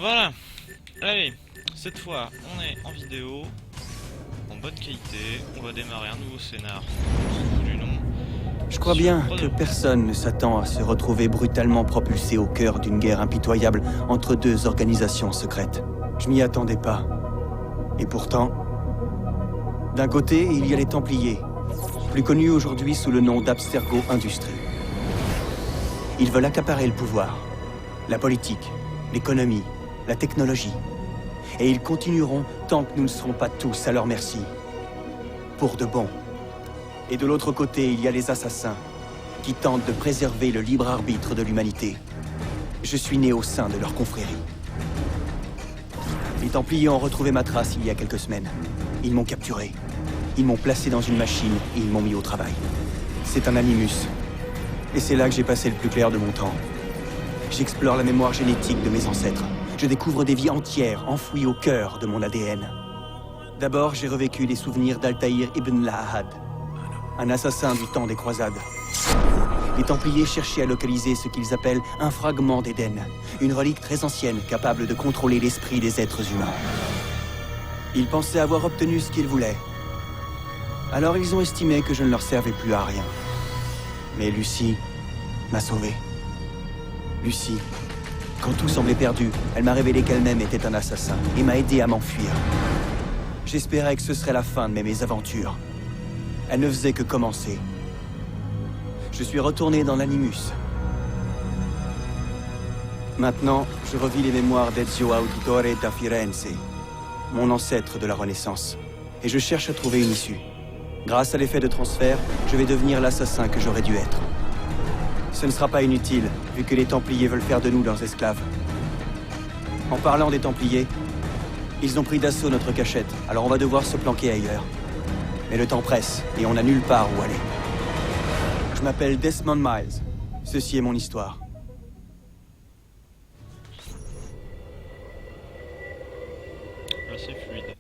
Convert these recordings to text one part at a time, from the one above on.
Voilà. Allez, cette fois, on est en vidéo, en bonne qualité. On va démarrer un nouveau scénar. Du nom. Je crois bien que personne ne s'attend à se retrouver brutalement propulsé au cœur d'une guerre impitoyable entre deux organisations secrètes. Je m'y attendais pas. Et pourtant, d'un côté, il y a les Templiers, plus connus aujourd'hui sous le nom d'Abstergo Industries. Ils veulent accaparer le pouvoir, la politique, l'économie, la technologie. Et ils continueront tant que nous ne serons pas tous à leur merci. Pour de bon. Et de l'autre côté, il y a les assassins, qui tentent de préserver le libre arbitre de l'humanité. Je suis né au sein de leur confrérie. Les Templiers ont retrouvé ma trace il y a quelques semaines. Ils m'ont capturé. Ils m'ont placé dans une machine et ils m'ont mis au travail. C'est un animus. Et c'est là que j'ai passé le plus clair de mon temps. J'explore la mémoire génétique de mes ancêtres. Je découvre des vies entières enfouies au cœur de mon ADN. D'abord, j'ai revécu les souvenirs d'Altaïr ibn Lahad, un assassin du temps des croisades. Les Templiers cherchaient à localiser ce qu'ils appellent un fragment d'Éden, une relique très ancienne capable de contrôler l'esprit des êtres humains. Ils pensaient avoir obtenu ce qu'ils voulaient. Alors ils ont estimé que je ne leur servais plus à rien. Mais Lucie m'a sauvé. Lucie, quand tout semblait perdu, elle m'a révélé qu'elle-même était un assassin et m'a aidé à m'enfuir. J'espérais que ce serait la fin de mes mésaventures. Elle ne faisait que commencer. Je suis retourné dans l'Animus. Maintenant, je revis les mémoires d'Ezio Auditore da Firenze, mon ancêtre de la Renaissance. Et je cherche à trouver une issue. Grâce à l'effet de transfert, je vais devenir l'assassin que j'aurais dû être. Ce ne sera pas inutile, vu que les Templiers veulent faire de nous leurs esclaves. En parlant des Templiers, ils ont pris d'assaut notre cachette, alors on va devoir se planquer ailleurs. Mais le temps presse, et on n'a nulle part où aller. Je m'appelle Desmond Miles. Ceci est mon histoire. Assez fluide.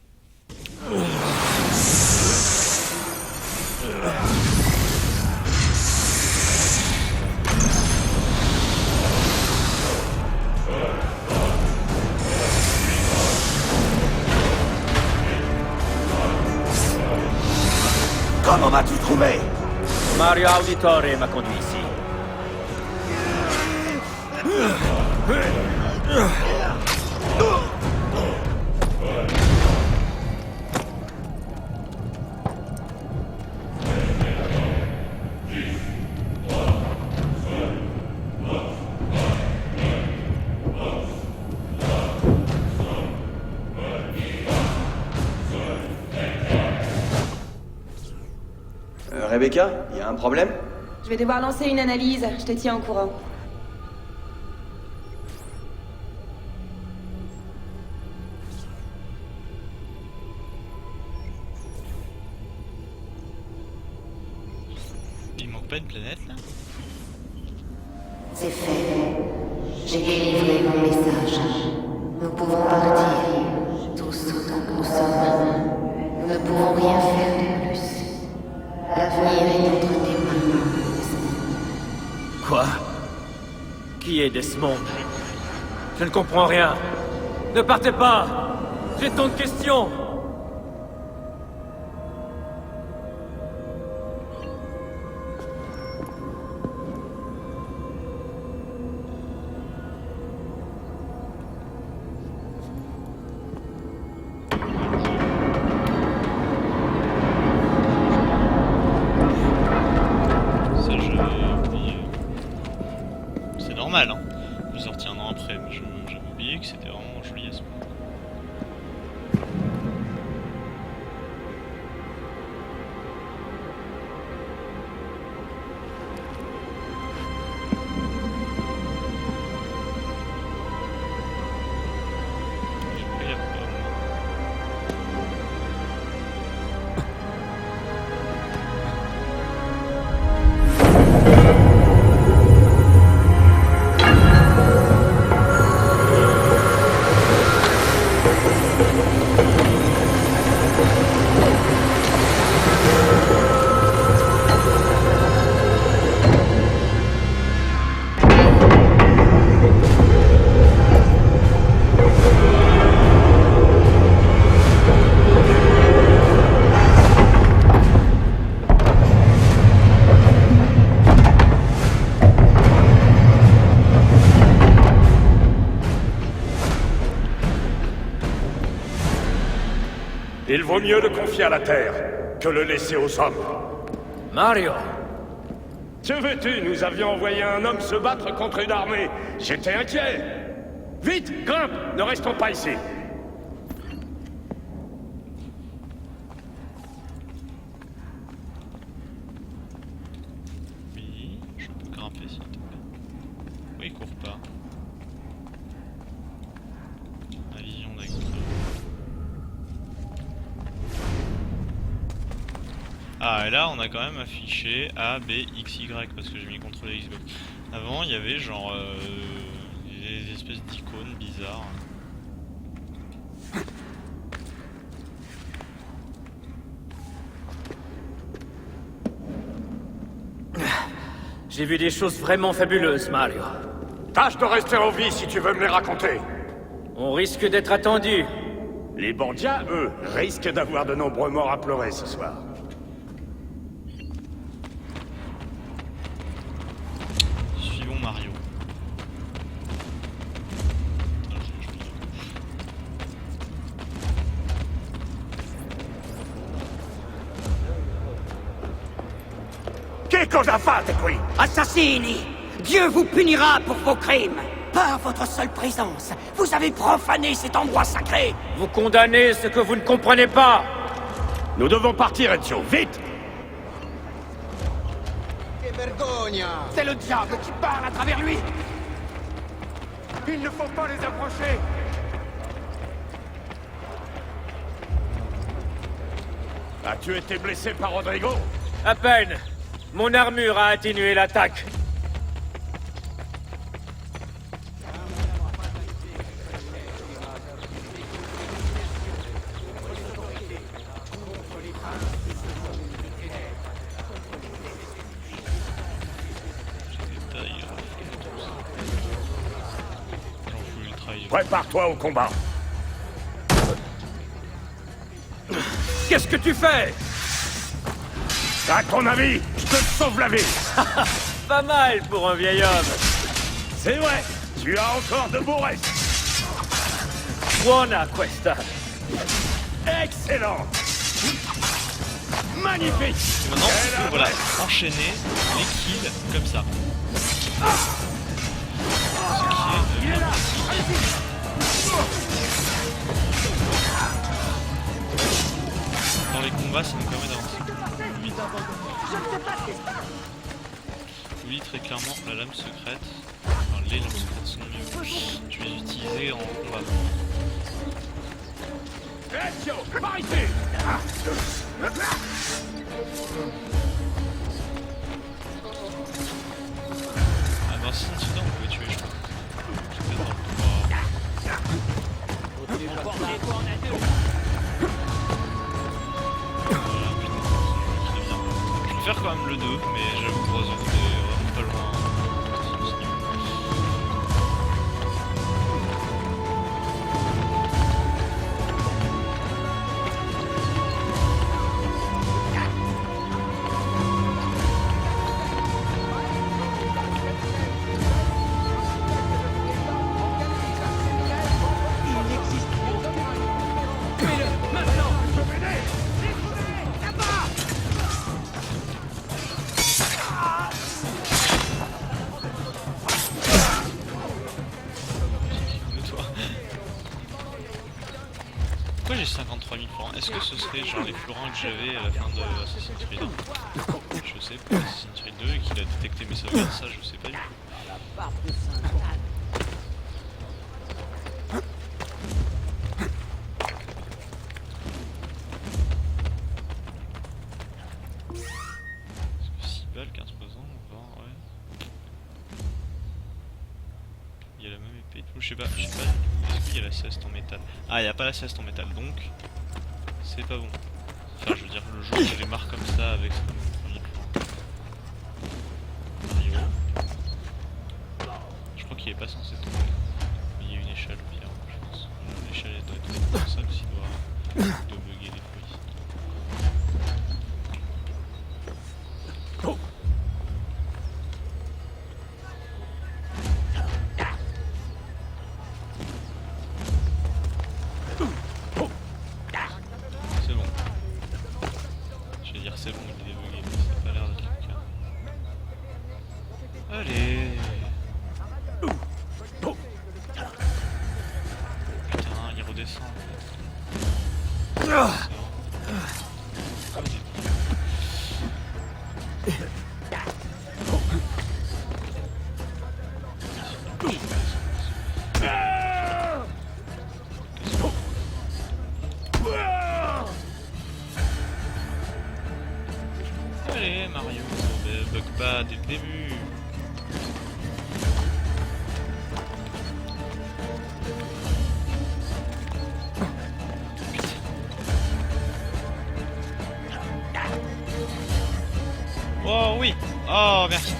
Comment m'as-tu trouvé? Mario Auditore m'a conduit ici. Rebecca, il y a un problème? Je vais devoir lancer une analyse, je te tiens au courant. Il manque pas une planète là? C'est fait. J'ai délivré mon message. Nous pouvons partir, tous autant que nous sommes. Nous ne pouvons rien faire de plus. L'avenir est entre tes mains. Quoi? Qui est Desmond? Je ne comprends rien. Ne partez pas! J'ai tant de questions! Ça, c'est normal, hein. Je l'ai sorti un an après, mais j'avais oublié que c'était vraiment joli à ce moment. J'ai pris la pomme. Il vaut mieux le confier à la Terre que le laisser aux hommes. Mario! Que veux-tu? Nous avions envoyé un homme se battre contre une armée. J'étais inquiet. Vite, grimpe! Ne restons pas ici. Oui, je peux grimper s'il te plaît. Oui, il court pas. La vision d'acteur. Ah, et là on a quand même affiché A, B, X, Y parce que j'ai mis contrôle Xbox. Avant il y avait genre des espèces d'icônes bizarres. J'ai vu des choses vraiment fabuleuses, Mario. Tâche de rester en vie si tu veux me les raconter. On risque d'être attendu. Les Borgia, eux, risquent d'avoir de nombreux morts à pleurer ce soir. Suivons Mario. Che cosa fate qui? Assassini! Dieu vous punira pour vos crimes! Par votre seule présence, vous avez profané cet endroit sacré! Vous condamnez ce que vous ne comprenez pas! Nous devons partir, Ezio, vite! Che vergogna! C'est le diable qui parle à travers lui! Il ne faut pas les approcher! As-tu été blessé par Rodrigo? À peine. Mon armure a atténué l'attaque. Prépare-toi au combat. Qu'est-ce que tu fais? À ton avis, je te sauve la vie. Pas mal pour un vieil homme. C'est vrai, tu as encore de beaux restes. Buona questa. Excellent. Magnifique. Et maintenant on peut voilà, enchaîner les kills comme ça. Ce qui est bien pratique. Dans les combats ça nous permet d'avancer vite. Oui, très clairement la lame secrète, enfin les lames secrètes sont mieux. Je vais les utiliser en combat. Ezio, par ici. Ah ben si incident on peut tuer je crois. Je vais peut-être pouvoir... Voilà, putain, c'est bien. Je vais faire quand même le 2, mais j'avoue que Brotherhood est vraiment pas loin à ce niveau. Pourquoi j'ai 53 000 francs? Est-ce que ce serait genre les florins que j'avais à la fin de Assassin's Creed 1? Je sais pas, Assassin's Creed 2 et qu'il a détecté mes sauvegardes, ça je sais pas du tout. Est-ce que 6 balles, 15%, 20, ouais. Il y a la même épée et tout, je sais pas. Est-ce qu'il y a la ceste en métal? Ah, il n'y a pas la ceste en métal, donc c'est pas bon. Enfin, je veux dire, le jour où j'ai marre comme ça avec ça. Mario. Je crois qu'il est pas censé tomber. Mais il y a une échelle au pire, je pense. L'échelle elle doit être comme ça, s'il doit bugger des fois ici. Oh, merci.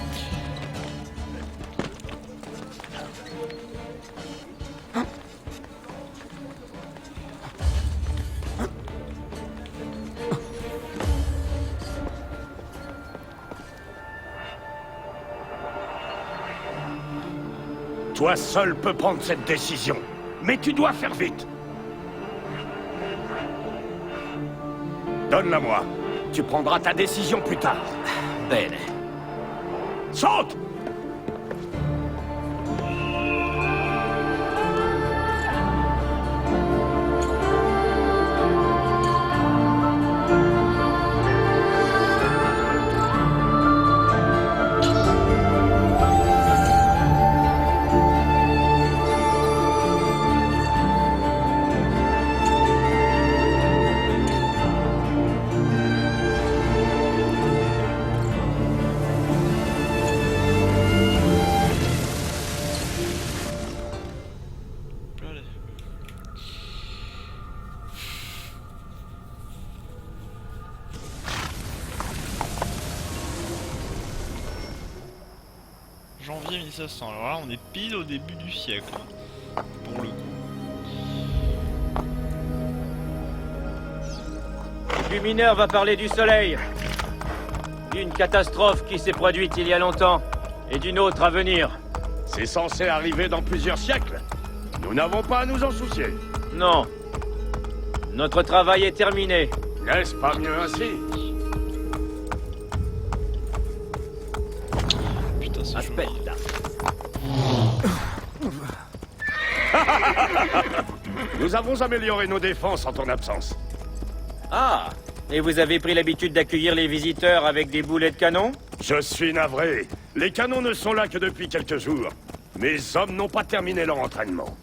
Toi seul peux prendre cette décision. Mais tu dois faire vite. Donne-la-moi. Tu prendras ta décision plus tard. Bene. Saute! Allez. Janvier 1500, alors là on est pile au début du siècle, hein, pour le coup. Du mineur va parler du soleil. D'une catastrophe qui s'est produite il y a longtemps. Et d'une autre à venir. C'est censé arriver dans plusieurs siècles. Nous n'avons pas à nous en soucier. Non. Notre travail est terminé. N'est-ce pas mieux ainsi? Putain, c'est chaud. Aspetta. Nous avons amélioré nos défenses en ton absence. Ah. Et vous avez pris l'habitude d'accueillir les visiteurs avec des boulets de canon? Je suis navré. Les canons ne sont là que depuis quelques jours. Mes hommes n'ont pas terminé leur entraînement.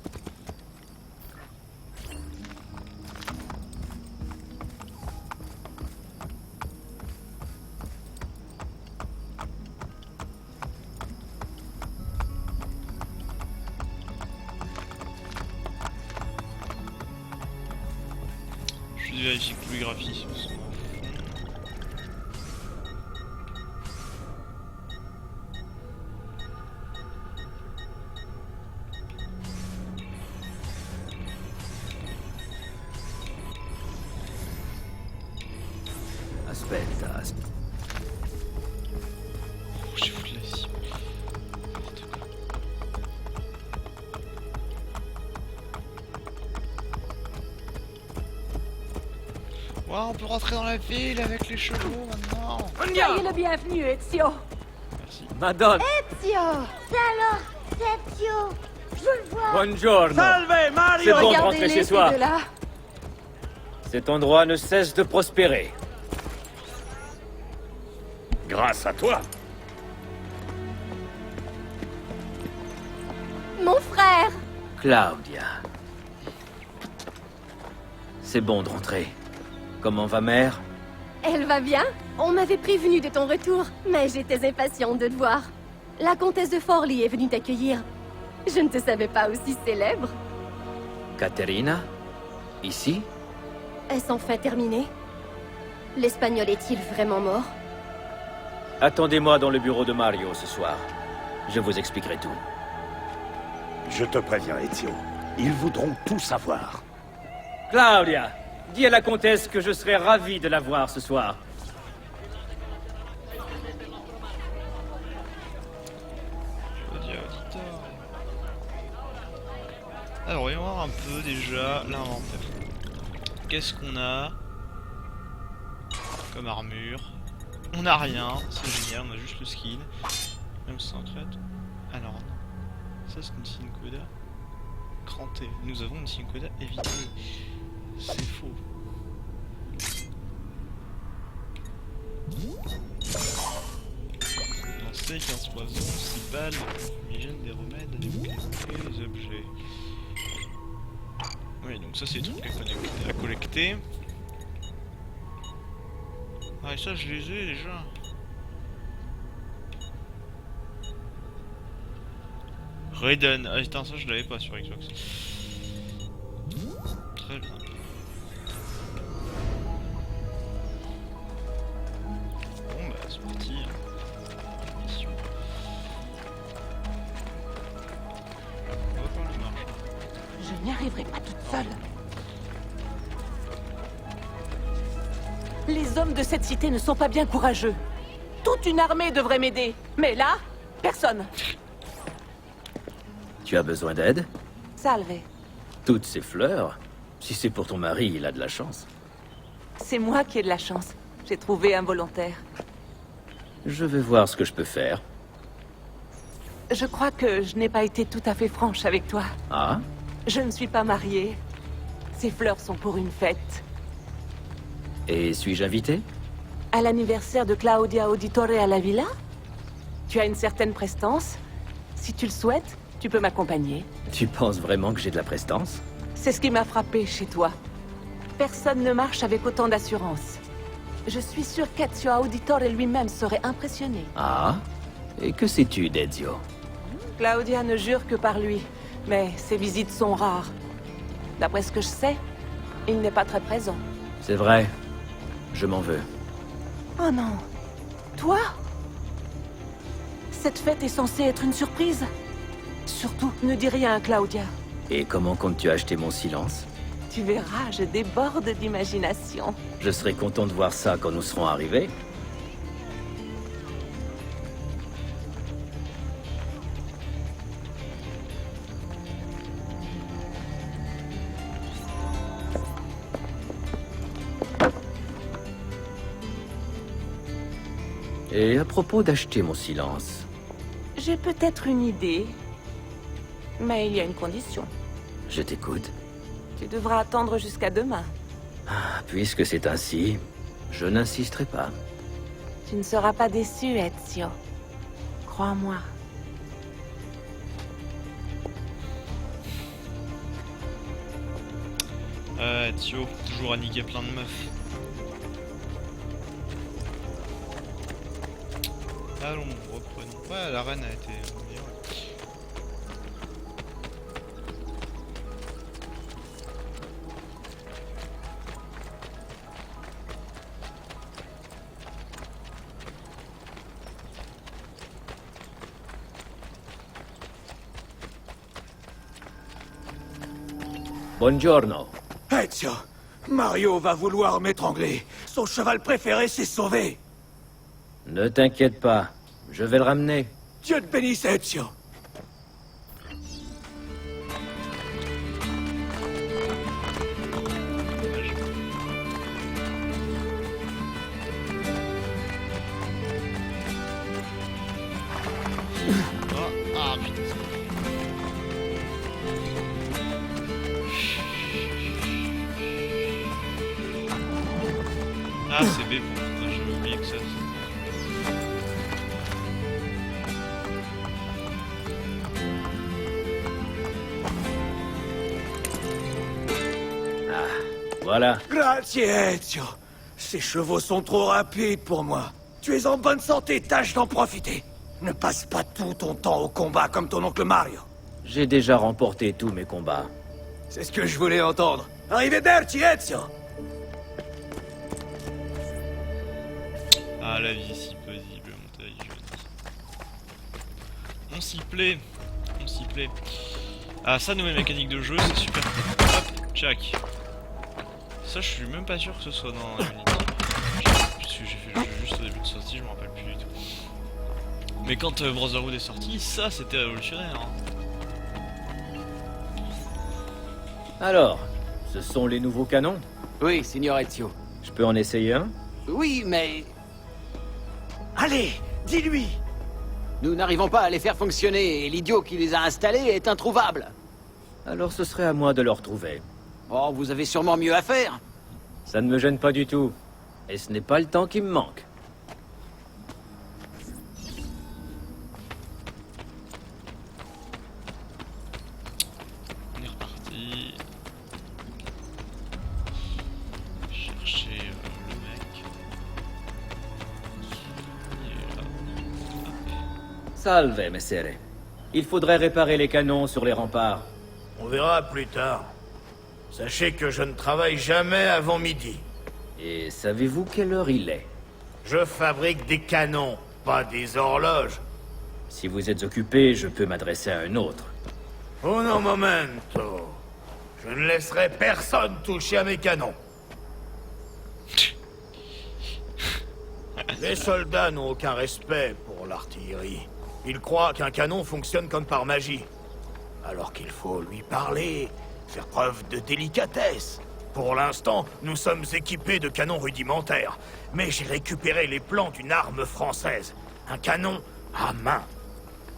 Je vérifie que tous les graphismes sont... Aspetta. Oh, j'ai foutu la cible. N'importe quoi. Ouais, on peut rentrer dans la ville avec les chevaux maintenant. Soyez le bienvenu, Ezio. Merci. Madone. Ezio! C'est alors, Ezio! Je veux le voir! Buongiorno. Salve, Mario! C'est bon de rentrer Regardez-les, chez ces soi. deux-là. Cet endroit ne cesse de prospérer. Grâce à toi. Mon frère! Claudia. C'est bon de rentrer. Comment va mère? Elle va bien? On m'avait prévenu de ton retour, mais j'étais impatiente de te voir. La comtesse de Forlì est venue t'accueillir. Je ne te savais pas aussi célèbre. Caterina? Ici? Est-ce enfin terminé? L'Espagnol est-il vraiment mort? Attendez-moi dans le bureau de Mario ce soir. Je vous expliquerai tout. Je te préviens, Ezio. Ils voudront tout savoir. Claudia! Dis à la comtesse que je serai ravi de la voir ce soir. Audio auditeur. Alors, voyons voir un peu déjà l'inventaire. Qu'est-ce qu'on a comme armure? On n'a rien, c'est génial, on a juste le skin. Même sans traite. Alors, non. Ça c'est une Sincoda. Cranté. Nous avons une Sincoda évitée. C'est faux. Lancer 15 poisons, 6 balles, fumigène, des remèdes, des bouquets, des objets. Oui, donc ça c'est des trucs à collecter. Ah, et ça je les ai déjà. Raiden, ah putain, ça je l'avais pas sur Xbox. Très bien. Bon bah c'est parti. n'y arriverai pas toute seule. Les hommes de cette cité ne sont pas bien courageux. Toute une armée devrait m'aider. Mais là, personne. Tu as besoin d'aide? Salve. Toutes ces fleurs? Si c'est pour ton mari, il a de la chance. C'est moi qui ai de la chance. J'ai trouvé un volontaire. Je vais voir ce que je peux faire. Je crois que je n'ai pas été tout à fait franche avec toi. Ah? Je ne suis pas mariée. Ces fleurs sont pour une fête. Et suis-je invité? À l'anniversaire de Claudia Auditore à la villa? Tu as une certaine prestance. Si tu le souhaites, tu peux m'accompagner. Tu penses vraiment que j'ai de la prestance? C'est ce qui m'a frappé chez toi. Personne ne marche avec autant d'assurance. Je suis sûre qu'Ezio Auditore lui-même serait impressionné. Ah? Et que sais-tu d'Ezio? Claudia ne jure que par lui, mais ses visites sont rares. D'après ce que je sais, il n'est pas très présent. C'est vrai. Je m'en veux. Oh non. Toi? Cette fête est censée être une surprise. Surtout, ne dis rien à Claudia. Et comment comptes-tu acheter mon silence? Tu verras, je déborde d'imagination. Je serai content de voir ça quand nous serons arrivés. Et à propos d'acheter mon silence, J'ai peut-être une idée, mais il y a une condition. je t'écoute. Tu devras attendre jusqu'à demain. Puisque c'est ainsi, je n'insisterai pas. Tu ne seras pas déçu, Ezio. Crois-moi. Tio, toujours à niquer plein de meufs. Allons, reprenons. Ouais, la reine a été meilleure. Buongiorno. Ezio, Mario va vouloir m'étrangler. Son cheval préféré s'est sauvé. Ne t'inquiète pas, je vais le ramener. Dieu te bénisse, Ezio. Ah putain. Ah c'est B pour moi, j'avais oublié que ça. Voilà. Grazie, Ezio. Ces chevaux sont trop rapides pour moi. Tu es en bonne santé, tâche d'en profiter. Ne passe pas tout ton temps au combat comme ton oncle Mario. J'ai déjà remporté tous mes combats. C'est ce que je voulais entendre. Arrivederci, Ezio. Ah la vie si paisible, mon taille jeune. On s'y plaît. On s'y plaît. Ah ça, nouvelle mécanique de jeu, c'est super. Hop, check. Ça, je suis même pas sûr que ce soit dans Unity. Puisque j'ai fait le jeu juste au début de sortie, je me rappelle plus du tout. Mais quand Brotherhood est sorti, ça c'était révolutionnaire. Hein. Alors, ce sont les nouveaux canons? Oui, signor Ezio. Je peux en essayer un? Oui, mais Allez, dis-lui. nous n'arrivons pas à les faire fonctionner et l'idiot qui les a installés est introuvable. Alors ce serait à moi de le retrouver. Oh, vous avez sûrement mieux à faire. Ça ne me gêne pas du tout. Et ce n'est pas le temps qui me manque. On est reparti. Chercher le mec. Il est là. Salve, messere. Il faudrait réparer les canons sur les remparts. On verra plus tard. Sachez que je ne travaille jamais avant midi. Et savez-vous quelle heure il est? Je fabrique des canons, pas des horloges. Si vous êtes occupé, je peux m'adresser à un autre. Uno momento. Je ne laisserai personne toucher à mes canons. Les soldats n'ont aucun respect pour l'artillerie. Ils croient qu'un canon fonctionne comme par magie. Alors qu'il faut lui parler, faire preuve de délicatesse. Pour l'instant, nous sommes équipés de canons rudimentaires. Mais j'ai récupéré les plans d'une arme française. Un canon à main.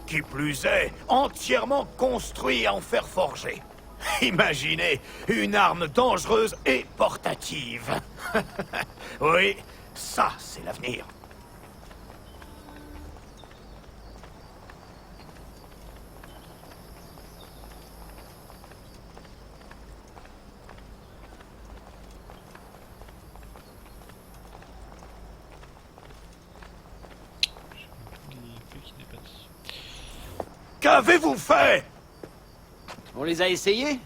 Qui plus est, entièrement construit en fer forgé. Imaginez, une arme dangereuse et portative. Oui, ça, c'est l'avenir. Qu'avez-vous fait? On les a essayés?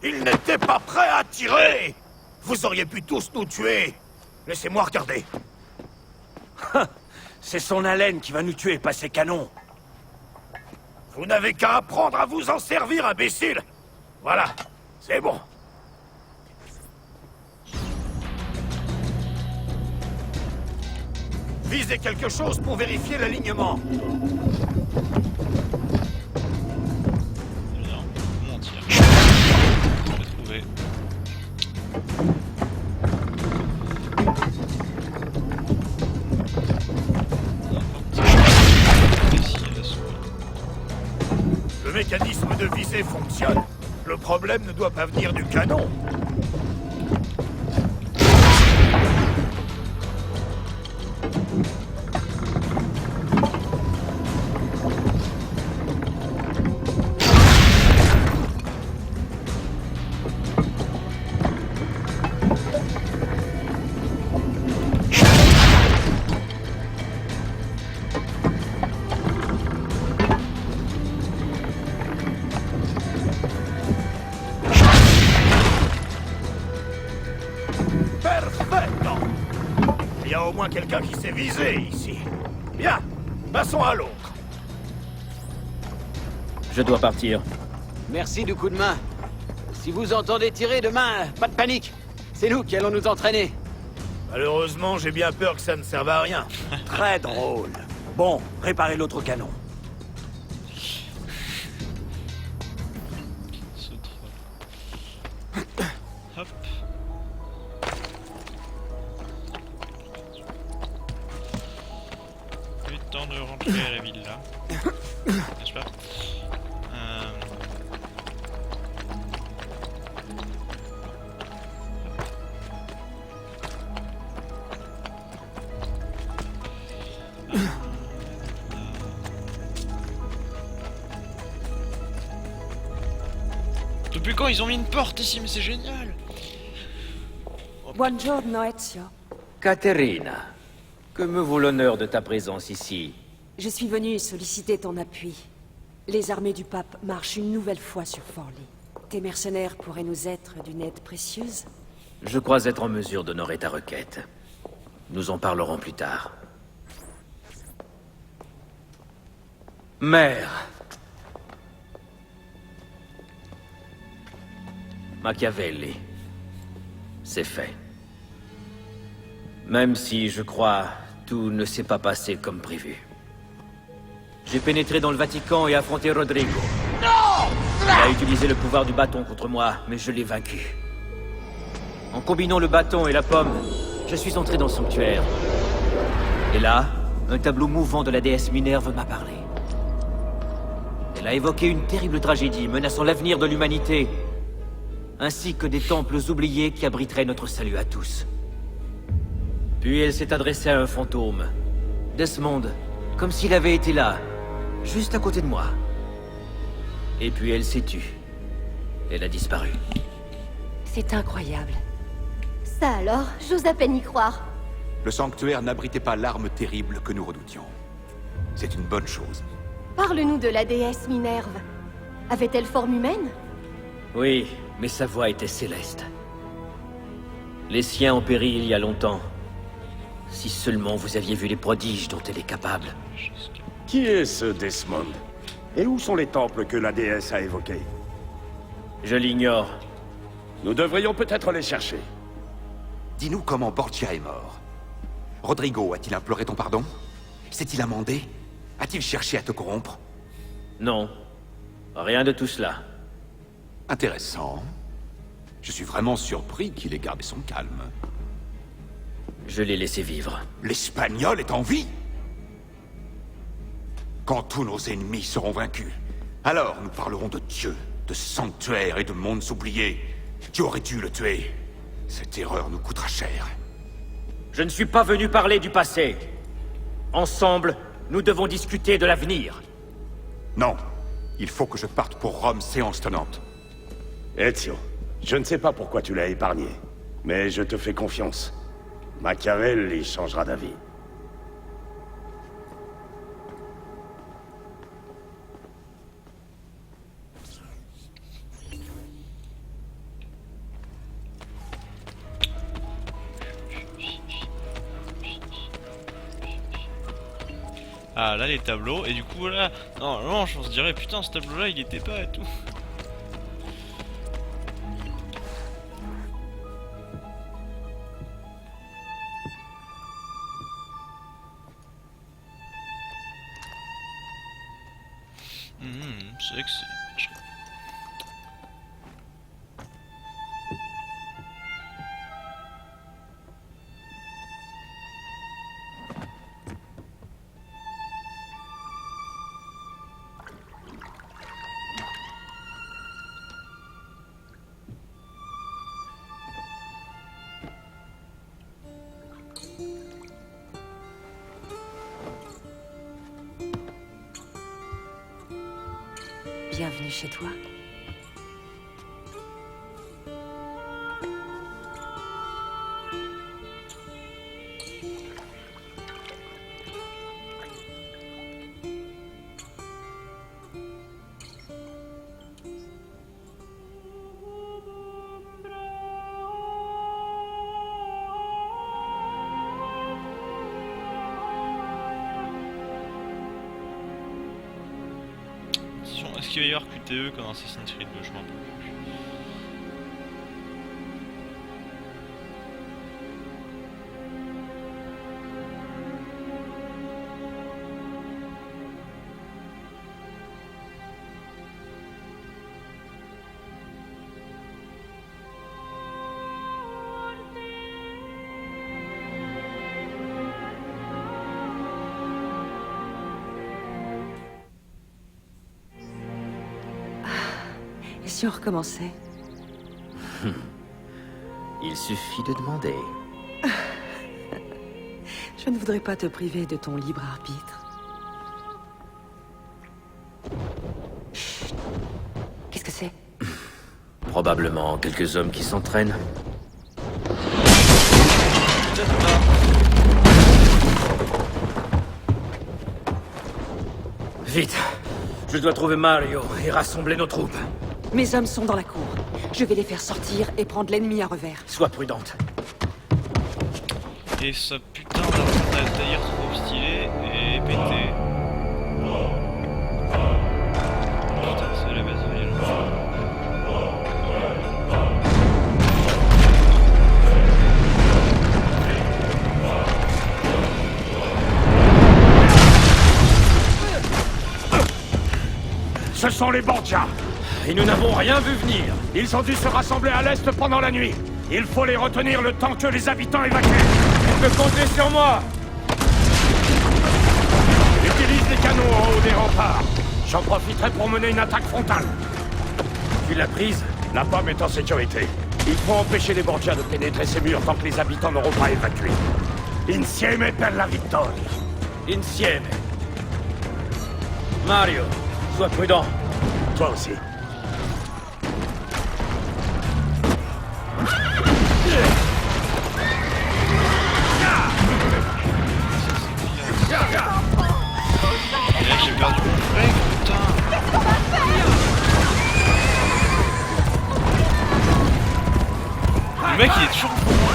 Ils n'étaient pas prêts à tirer! Vous auriez pu tous nous tuer! Laissez-moi regarder. C'est son haleine qui va nous tuer, pas ses canons. Vous n'avez qu'à apprendre à vous en servir, imbécile! Voilà, c'est bon. Visez quelque chose pour vérifier l'alignement. Non, mentir. Je l'ai trouvé. Le mécanisme de visée fonctionne. Le problème ne doit pas venir du canon. Il y a au moins quelqu'un qui s'est visé ici. Bien, passons à l'autre. Je dois partir. Merci du coup de main. Si vous entendez tirer demain, pas de panique. C'est nous qui allons nous entraîner. Malheureusement, j'ai bien peur que ça ne serve à rien. Très drôle. Bon, réparez l'autre canon. Ce troll. Hop. Le temps de rentrer à la ville là. N'est-ce pas? Depuis quand ils ont mis une porte ici? Mais c'est génial! Buongiorno, Ezio. Caterina, que me vaut l'honneur de ta présence ici? Je suis venue solliciter ton appui. Les armées du pape marchent une nouvelle fois sur Forlì. Tes mercenaires pourraient nous être d'une aide précieuse? Je crois être en mesure d'honorer ta requête. Nous en parlerons plus tard. Mère. Machiavelli. C'est fait. Même si, je crois, tout ne s'est pas passé comme prévu. J'ai pénétré dans le Vatican et affronté Rodrigo. Non! Il a utilisé le pouvoir du bâton contre moi, mais je l'ai vaincu. En combinant le bâton et la pomme, je suis entré dans le sanctuaire. Et là, un tableau mouvant de la déesse Minerve m'a parlé. Elle a évoqué une terrible tragédie menaçant l'avenir de l'humanité, ainsi que des temples oubliés qui abriteraient notre salut à tous. Puis elle s'est adressée à un fantôme, Desmond, comme s'il avait été là, juste à côté de moi. Et puis elle s'est tue. Elle a disparu. C'est incroyable. Ça alors, j'ose à peine y croire. Le sanctuaire n'abritait pas l'arme terrible que nous redoutions. C'est une bonne chose. Parle-nous de la déesse Minerve. Avait-elle forme humaine? Oui, mais sa voix était céleste. Les siens ont péri il y a longtemps. Si seulement vous aviez vu les prodiges dont elle est capable. Qui est ce Desmond? Et où sont les temples que la déesse a évoqués? Je l'ignore. Nous devrions peut-être les chercher. Dis-nous comment Borgia est mort. Rodrigo a-t-il imploré ton pardon? S'est-il amendé? A-t-il cherché à te corrompre? Non. Rien de tout cela. Intéressant. Je suis vraiment surpris qu'il ait gardé son calme. Je l'ai laissé vivre. L'Espagnol est en vie? Quand tous nos ennemis seront vaincus, alors nous parlerons de Dieu, de sanctuaires et de mondes oubliés. Tu aurais dû le tuer. Cette erreur nous coûtera cher. Je ne suis pas venu parler du passé. Ensemble, nous devons discuter de l'avenir. Non. Il faut que je parte pour Rome, séance tenante. Ezio, je ne sais pas pourquoi tu l'as épargné, mais je te fais confiance. Machiavel y changera d'avis. Ah là les tableaux, et du coup là, non, on se dirait putain ce tableau là il était pas et tout. C'est vrai que c'est... Bienvenue chez toi. Est-ce qu'il va y avoir QTE comme Assassin's Creed 2? Je m'en rappelle plus. Et si on recommençait? Il suffit de demander. Je ne voudrais pas te priver de ton libre arbitre. Chut. Qu'est-ce que c'est? Probablement quelques hommes qui s'entraînent. Vite! Je dois trouver Mario et rassembler nos troupes. Mes hommes sont dans la cour. Je vais les faire sortir et prendre l'ennemi à revers. Sois prudente. Et ce putain d'altaïr trop stylé est pété. Putain, c'est la base de Ce sont les Borgia. Et nous n'avons rien vu venir. Ils ont dû se rassembler à l'est pendant la nuit. Il faut les retenir le temps que les habitants évacuent. Tu peux compter sur moi. Utilise les canons en haut des remparts. J'en profiterai pour mener une attaque frontale. Tu l'as prise? La pomme est en sécurité. Il faut empêcher les Borgia de pénétrer ces murs tant que les habitants n'auront pas évacué. Insieme per la vittoria. Insieme. Mario, sois prudent. Toi aussi. J'ai perdu mon frère, putain. Le mec il est toujours pour moi.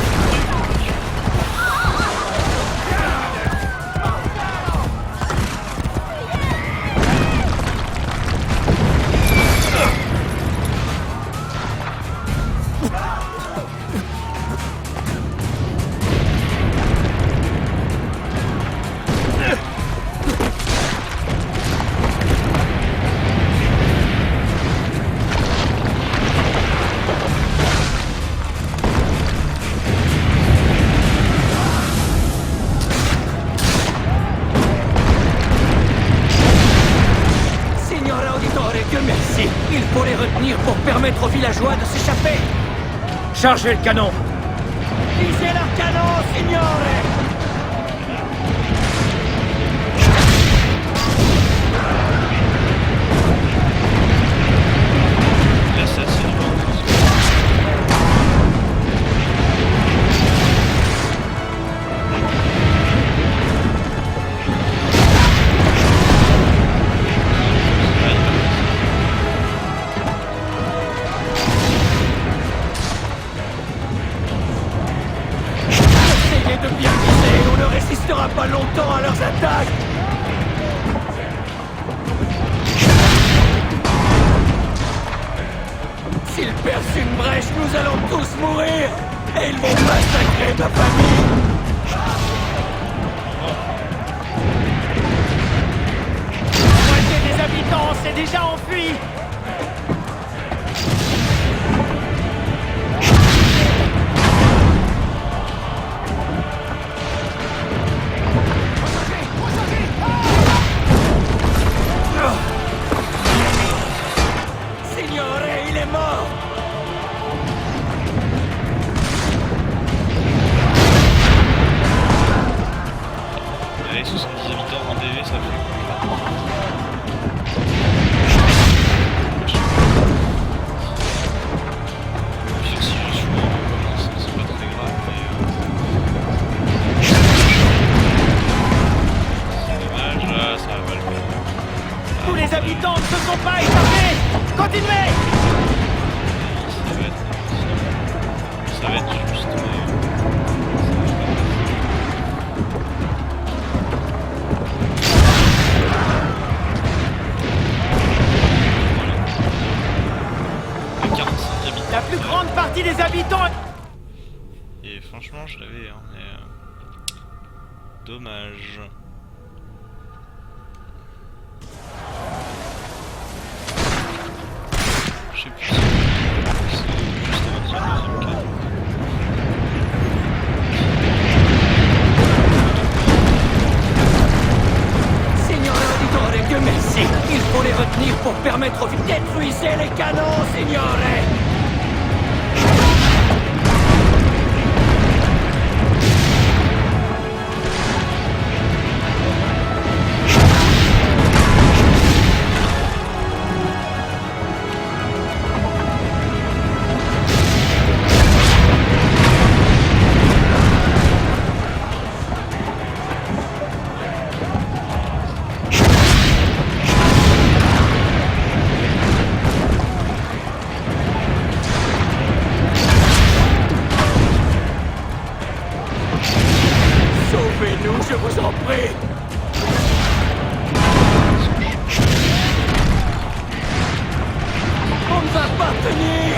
ici. Il faut les retenir pour permettre aux villageois de s'échapper. Chargez le canon. Visez leur canon, signore. Pas longtemps à leurs attaques. S'ils percent une brèche, nous allons tous mourir. Et ils vont massacrer ma famille. La moitié des habitants s'est déjà enfui. des habitants. Et franchement, je l'avais, hein, mais dommage. Je sais plus si c'est juste avant le deuxième cas. Signore Auditore, que merci. Il faut les retenir pour permettre aux villes. Détruisez les canons, signore. Sauvez-nous, je vous en prie. On ne va pas tenir.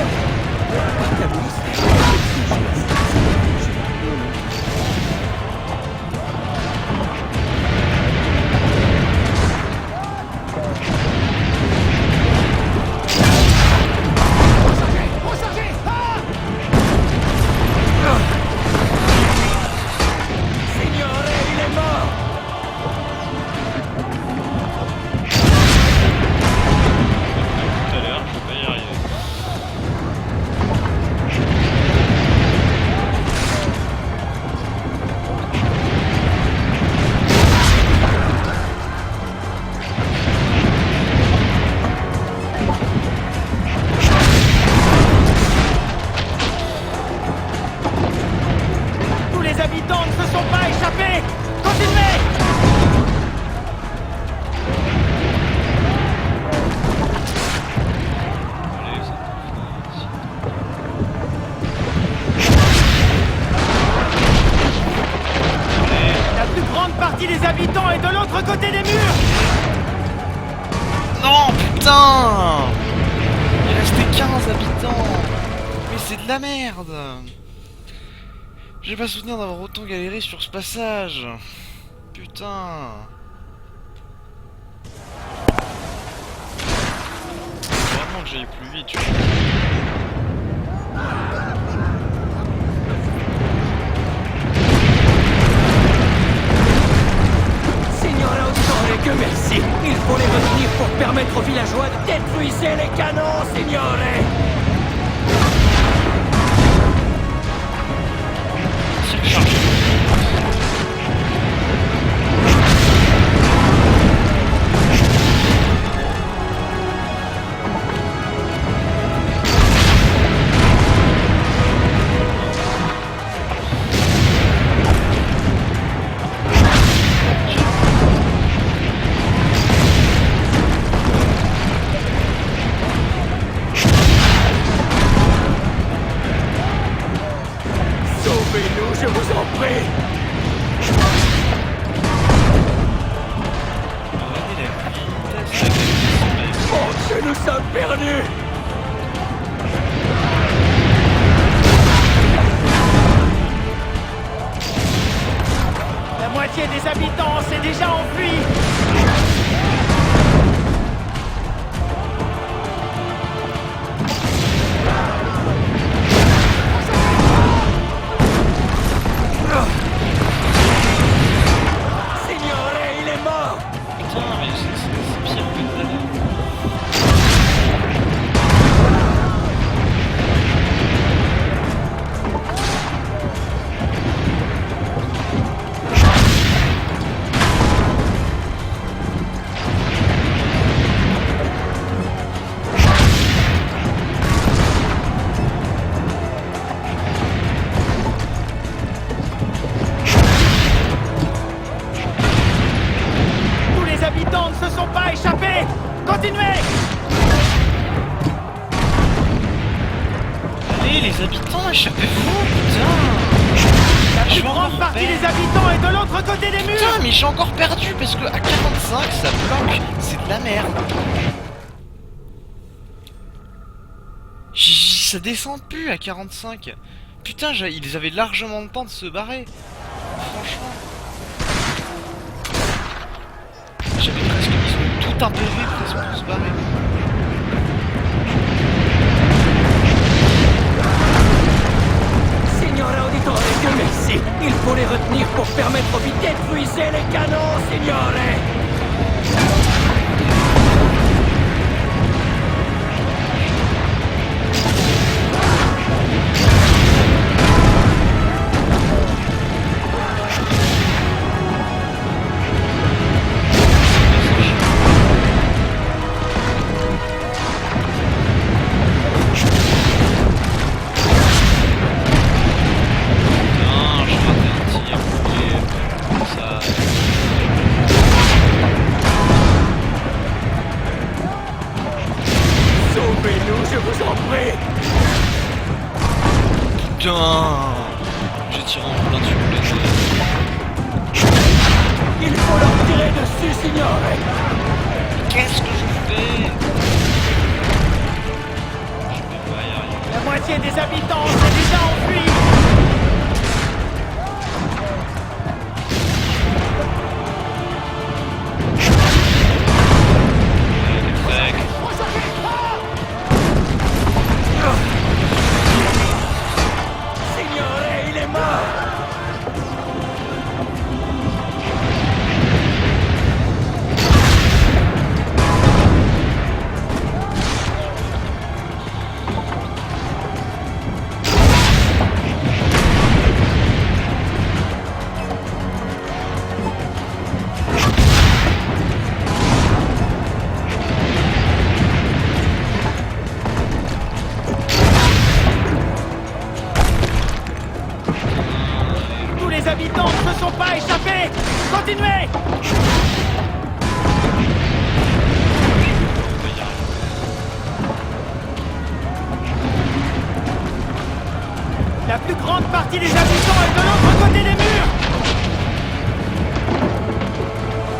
Les habitants est de l'autre côté des murs. Non, putain, il restait 15 habitants. Mais c'est de la merde. J'ai pas souvenir d'avoir autant galéré sur ce passage. Putain. Faut vraiment que j'aille plus vite, tu vois. Que merci. Il faut les retenir pour permettre permettre aux villageois de détruire les canons, signore. Sauvez-nous, je vous en prie. Oh, que nous sommes perdus. La moitié des habitants s'est déjà enfui. Signore, il est mort. Putain, mais c'est pire que tout à l'heure. Tous les habitants ne se sont pas échappés. Continuez. Allez, les habitants, échappez-vous, putain! La plus Je vais grande encore partie perdre. des habitants est de l'autre côté des murs. Putain, mais j'ai encore perdu parce que à 45 ça bloque, c'est de la merde. Ça descend plus à 45. Putain, ils avaient largement le temps de se barrer. Franchement. J'avais presque mis tout un PV presque pour se barrer. Signore Auditore, Dieu merci. Il faut les retenir pour permettre aux vies détruire les canons, signore. Non, je ratais un tir. Et ça. Sauvez-nous, je vous en prie. Putain, j'ai tiré en plein dessus le tête. Il faut leur tirer dessus, signore. Qu'est-ce que je fais? Je vais pas y arriver. La moitié des habitants s'est déjà enfui. Signore, il est mort. Tous les habitants ne se sont pas échappés. Continuez. La plus grande partie des habitants est de l'autre côté des murs.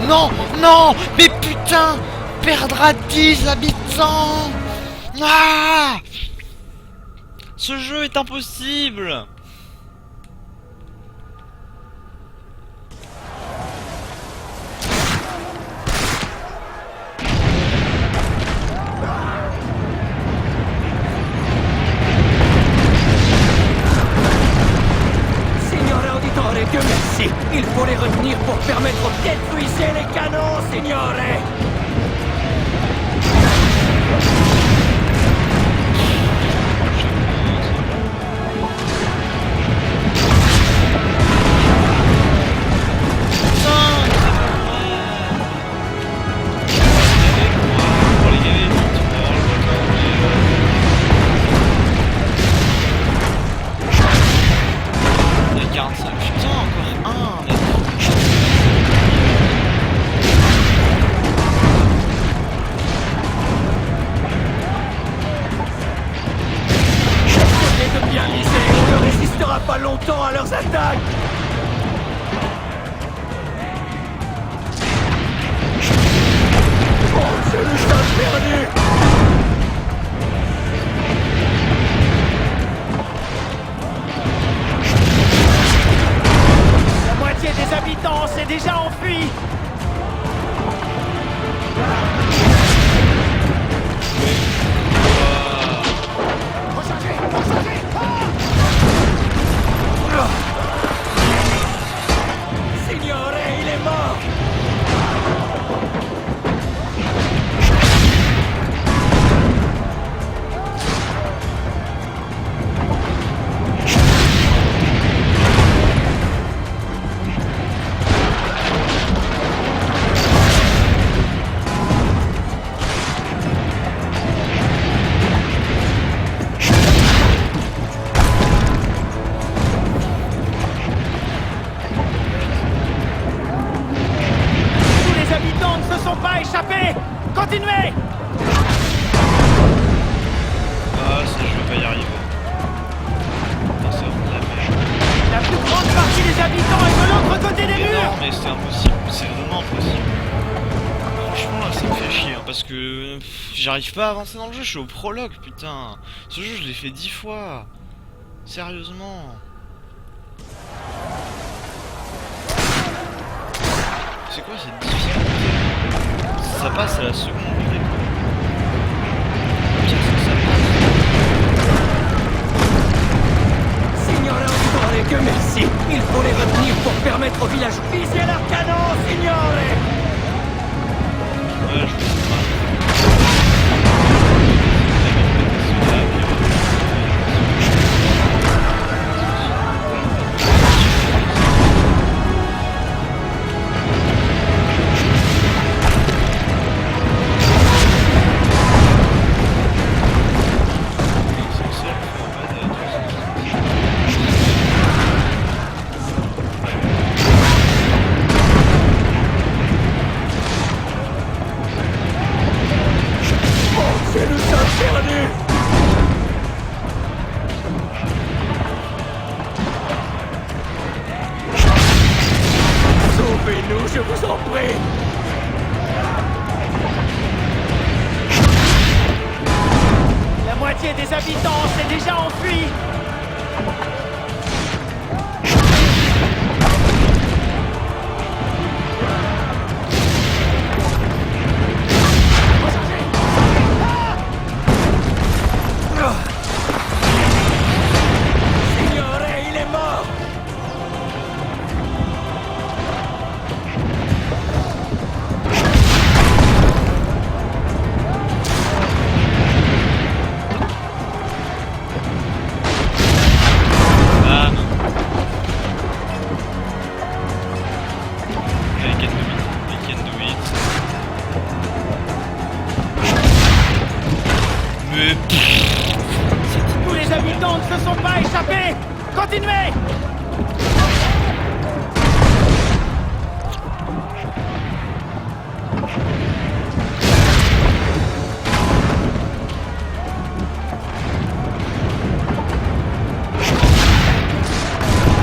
Non, non, mais putain, perdre à 10 habitants. Ah, ce jeu est impossible. Signore Auditore, Dieu merci. Il faut les retenir pour permettre aux détruire les canons, signore. j'arrive pas à avancer dans le jeu, je suis au prologue, putain. Ce jeu, je l'ai fait 10 fois. Sérieusement. C'est quoi cette difficulté? Ça passe à la seconde du dépôt. Qu'est-ce que ça passe? Signore Auditore, que merci. Il faut les retenir pour permettre au village. Visez leur canon, signore. Ouais, je sais pas. Sauvez-nous, je vous en prie. La moitié des habitants s'est déjà enfuie. Signore, il est mort. Tous les habitants ne se sont pas échappés. Continuez.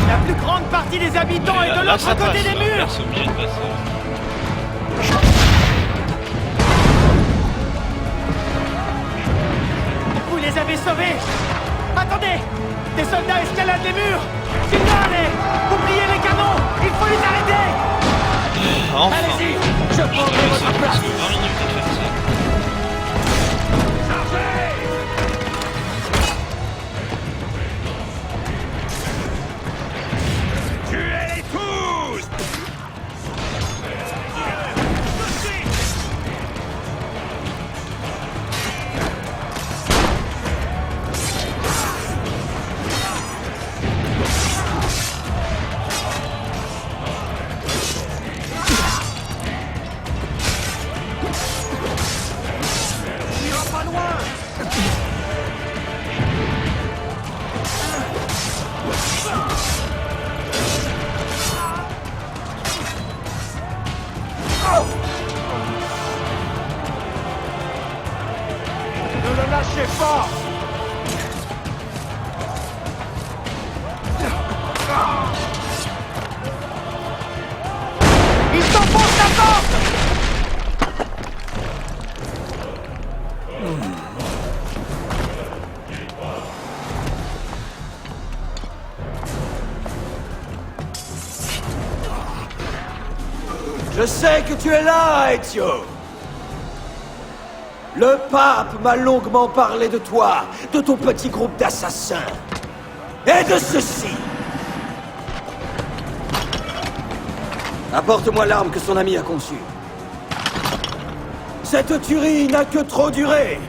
La plus grande partie des habitants est de l'autre côté des murs. C'est obligé de passer. Vous les avez sauvés. Attendez. Des soldats escaladent les murs. Signale. Oubliez les canons. Il faut les arrêter. Enfin. Allez-y. Je prendrai votre place. 20 minutes à faire ça. Tuez-les tous! Ne le lâchez pas! Ils s'enfoncent la porte. Je sais que tu es là, Ezio. Le pape m'a longuement parlé de toi, de ton petit groupe d'assassins. Et de ceci. Apporte-moi l'arme que son ami a conçue. Cette tuerie n'a que trop duré.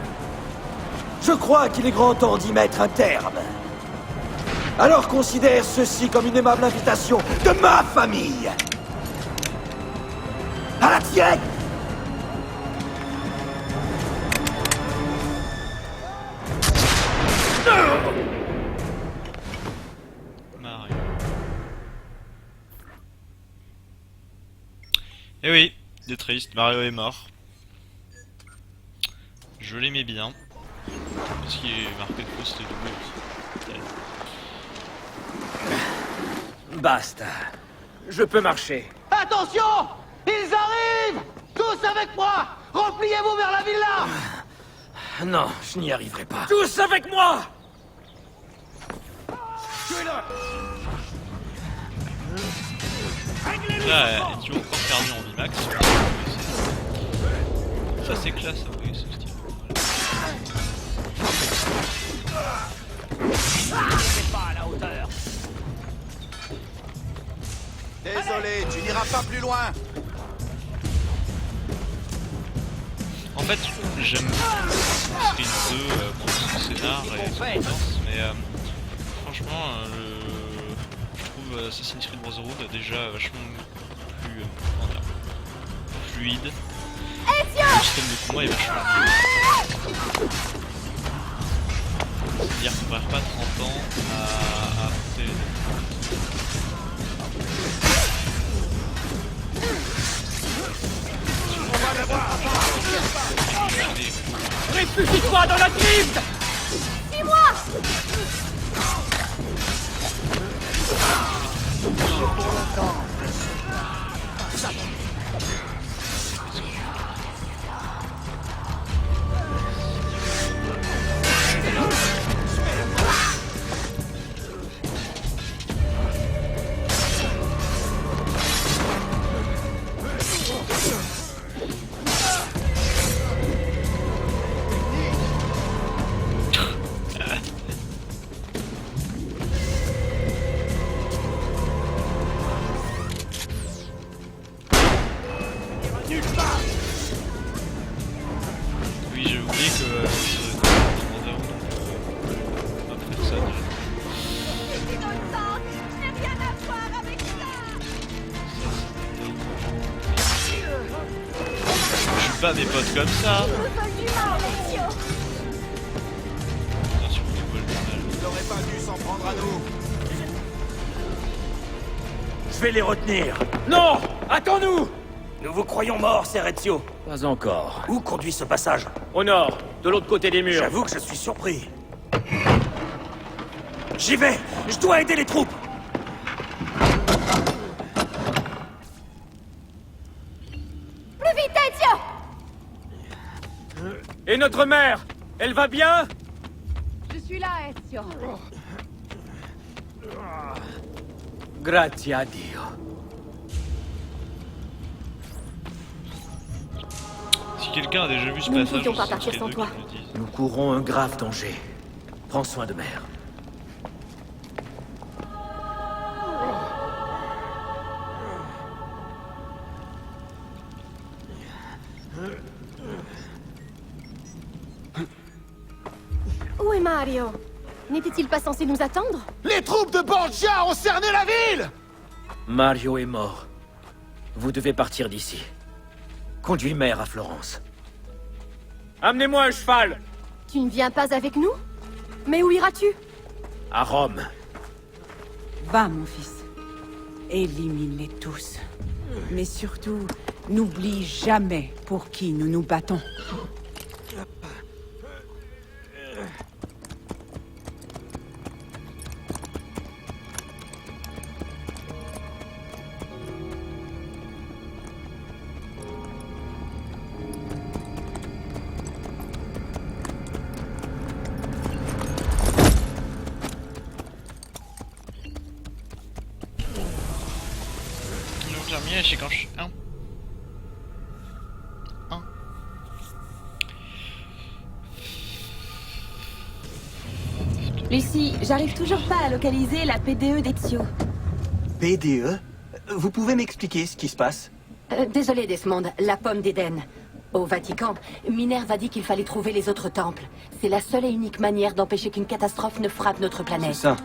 Je crois qu'il est grand temps d'y mettre un terme. Alors considère ceci comme une aimable invitation de ma famille. À la tienne! Mario. Eh oui, il est triste, Mario est mort. Je l'aimais bien. Parce qu'il est marqué de poste double aussi. Basta. Je peux marcher. Attention! Ils arrivent! Tous avec moi! Repliez-vous vers la villa! Non, je n'y arriverai pas. Tous avec moi! Là, tu as encore perdu en vie max. Ça c'est classe, oui, ce style. C'est pas à la hauteur. Désolé, tu n'iras pas plus loin. En fait, j'aime Street 2 pour son scénar et son ambiance, mais franchement, je trouve Assassin's Creed Brotherhood déjà vachement plus fluide. Le système de combat est vachement mieux. C'est-à-dire qu'on perd pas 30 ans à affronter les ennemis. Réfugie-toi dans la crypte! Suis-moi! Oui, j'ai oublié que personne. Je suis pas des potes comme ça. Attention, les vols du mal. Il n'aurait pas dû s'en prendre à nous. Je vais les retenir. Non! Attends-nous! Nous vous croyons morts, Serezio. Pas encore. Où conduit ce passage? Au nord, de l'autre côté des murs. J'avoue que je suis surpris. J'y vais! Je dois aider les troupes! Plus vite, Ezio! Et notre mère? Elle va bien? Je suis là, Ezio. Grazie a Dio. Si quelqu'un a déjà vu ce Nous ne passage, pouvions pas ce partir serait sans eux toi. qui me le disent. Nous courons un grave danger. Prends soin de mère. Où est Mario? N'était-il pas censé nous attendre? Les troupes de Borgia ont cerné la ville! Mario est mort. Vous devez partir d'ici. Conduis mère à Florence. Amenez-moi un cheval! Tu ne viens pas avec nous? Mais où iras-tu? À Rome. Va, mon fils. Élimine-les tous. Mais surtout, n'oublie jamais pour qui nous nous battons. Donc terminé, j'ai quand je... Un. Lucie, j'arrive toujours pas à localiser la PDE d'Ezio. PDE? Vous pouvez m'expliquer ce qui se passe? Désolé, Desmond, la pomme d'Éden. Au Vatican, Minerve a dit qu'il fallait trouver les autres temples. C'est la seule et unique manière d'empêcher qu'une catastrophe ne frappe notre planète. C'est ça.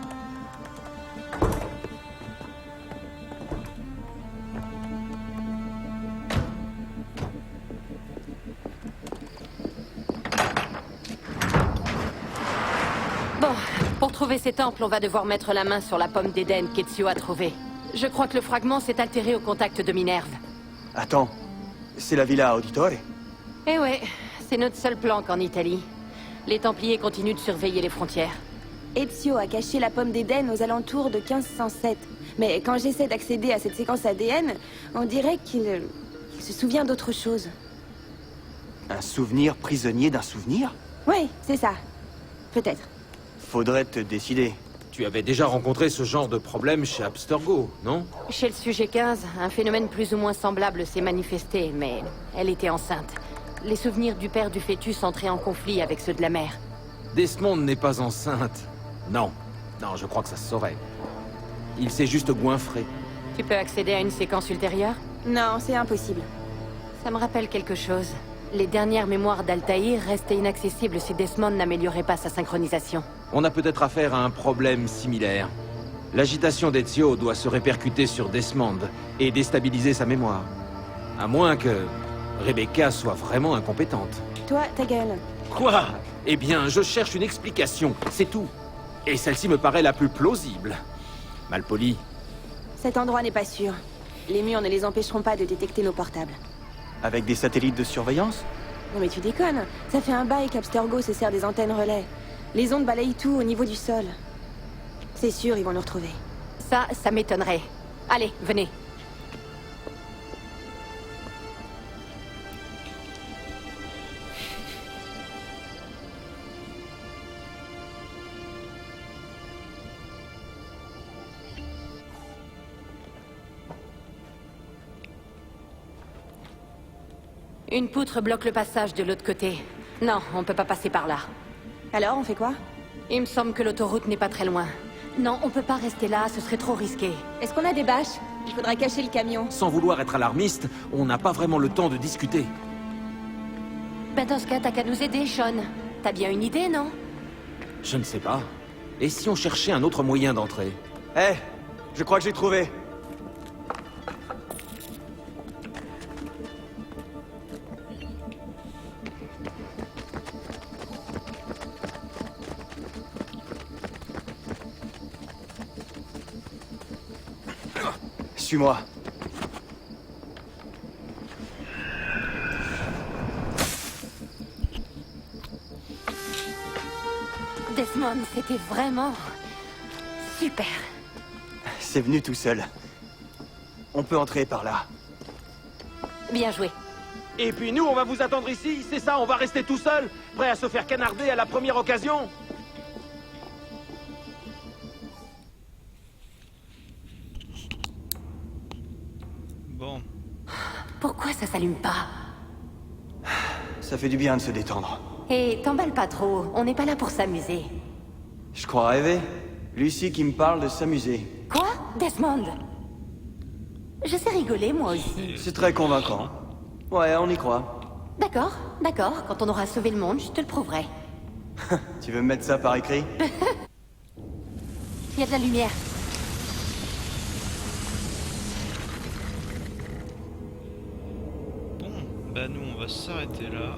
Bon, pour trouver ces temples, on va devoir mettre la main sur la pomme d'Éden qu'Ezio a trouvée. Je crois que le fragment s'est altéré au contact de Minerve. Attends, c'est la Villa Auditore? Eh ouais, c'est notre seule planque en Italie. Les Templiers continuent de surveiller les frontières. Ezio a caché la pomme d'Éden aux alentours de 1507. Mais quand j'essaie d'accéder à cette séquence ADN, on dirait qu'il se souvient d'autre chose. Un souvenir prisonnier d'un souvenir? Oui, c'est ça. Peut-être. Faudrait te décider. Tu avais déjà rencontré ce genre de problème chez Abstergo, non? Chez le sujet 15, un phénomène plus ou moins semblable s'est manifesté, mais elle était enceinte. Les souvenirs du père du fœtus entraient en conflit avec ceux de la mère. Desmond n'est pas enceinte. Non. Non, je crois que ça se saurait. Il s'est juste goinfré. Tu peux accéder à une séquence ultérieure? Non, c'est impossible. Ça me rappelle quelque chose. Les dernières mémoires d'Altaïr restaient inaccessibles si Desmond n'améliorait pas sa synchronisation. On a peut-être affaire à un problème similaire. L'agitation d'Ezio doit se répercuter sur Desmond et déstabiliser sa mémoire. À moins que Rebecca soit vraiment incompétente. Toi, ta gueule. Quoi? Eh bien, je cherche une explication, c'est tout. Et celle-ci me paraît la plus plausible. Malpoli. Cet endroit n'est pas sûr. Les murs ne les empêcheront pas de détecter nos portables. Avec des satellites de surveillance? Non mais tu déconnes. Ça fait un bail qu'Abstergo se sert des antennes relais. Les ondes balayent tout au niveau du sol. C'est sûr, ils vont nous retrouver. Ça m'étonnerait. Allez, venez. Une poutre bloque le passage de l'autre côté. Non, on peut pas passer par là. Alors, on fait quoi? Il me semble que l'autoroute n'est pas très loin. Non, on peut pas rester là, ce serait trop risqué. Est-ce qu'on a des bâches? Il faudra cacher le camion. Sans vouloir être alarmiste, on n'a pas vraiment le temps de discuter. Ben dans ce cas, t'as qu'à nous aider, Sean. T'as bien une idée, non? Je ne sais pas. Et si on cherchait un autre moyen d'entrer? Eh, je crois que j'ai trouvé. Suis-moi. Desmond, c'était vraiment... super. C'est venu tout seul. On peut entrer par là. Bien joué. Et puis nous, on va vous attendre ici, c'est ça? On va rester tout seul, prêt à se faire canarder à la première occasion? Bon. Pourquoi ça s'allume pas? Ça fait du bien de se détendre. Et t'emballe pas trop, on n'est pas là pour s'amuser. Je crois rêver. Lucie qui me parle de s'amuser. Quoi? Desmond? Je sais rigoler, moi aussi. C'est très convaincant. Ouais, on y croit. D'accord, d'accord. Quand on aura sauvé le monde, je te le prouverai. Tu veux me mettre ça par écrit? Il y a de la lumière. Bon, bah nous on va s'arrêter là.